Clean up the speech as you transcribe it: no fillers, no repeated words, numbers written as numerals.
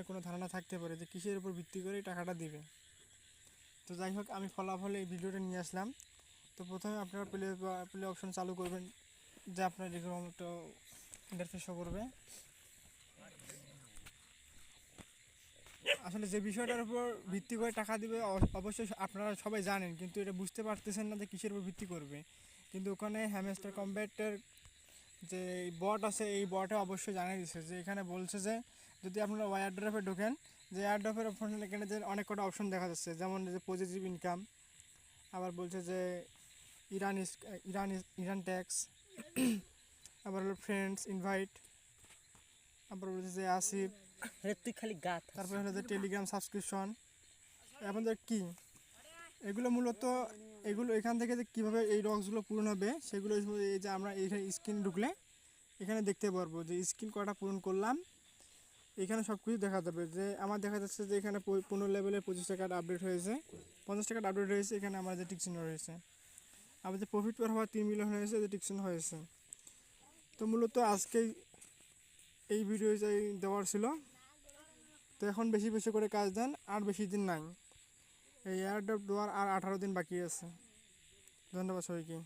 কোনো ধারণা থাকতে পারে যে কিসের উপর ভিত্তি করে এই টাকাটা দিবে। তো যাই হোক, আমি ফলাফল এই ভিডিওটা নিয়ে আসলাম। তো প্রথমে আপনারা প্লে অপশন চালু করবেন, যে আপনার এরকম একটা ইন্টারফেস শো করবে। আসলে যে বিষয়টার উপর ভিত্তি করে টাকা দিবে অবশ্যই আপনারা সবাই জানেন, কিন্তু এটা বুঝতে পারতেছেন না যে কিসের উপর ভিত্তি করবে। কিন্তু ওখানে হ্যামস্টার কম্ব্যাটের যে বট আছে, এই বটে অবশ্যই জানিয়ে দিচ্ছে যে এখানে বলছে যে যদি আপনারা এয়ারড্রপে ঢোকেন, যে এয়ারড্রপের অপশন এখানে যে অনেক কটা অপশন দেখা যাচ্ছে, যেমন যে পজিটিভ ইনকাম, আবার বলছে যে ইরান ইরান ট্যাক্স, আবার হলো ফ্রেন্ডস ইনভাইট, আবার বলছে যে আসিফ, তুই খালি গাত। তারপরে হলো যে টেলিগ্রাম সাবস্ক্রিপশন। আপনাদের কি এগুলো মূলত, এগুলো এখান থেকে যে কীভাবে এই রক্সগুলো পূরণ হবে সেগুলো এই যে আমরা এইখানে স্ক্রিন ঢুকলে এখানে দেখতে পারবো যে স্ক্রিন কটা পূরণ করলাম। এখানে সব কিছু দেখা যাবে, যে আমার দেখা যাচ্ছে যে এখানে 15 লেভেলের 25 টাকার আপডেট হয়েছে, 50 টাকার আপডেট হয়েছে, এখানে আমার যে টিক চিহ্ন রয়েছে। আবার যে প্রফিট পার হওয়ার 3 মিলিয়ন হয়েছে, যে টিক চিহ্ন হয়েছে। তো মূলত আজকে এই ভিডিও দেওয়ার ছিল। তো এখন বেশি বেশি করে কাজ দেন, আর বেশি দিন নাই, এই এয়ারড্রপ দেওয়ার আর 18 দিন বাকি আছে। ধন্যবাদ সবাইকে।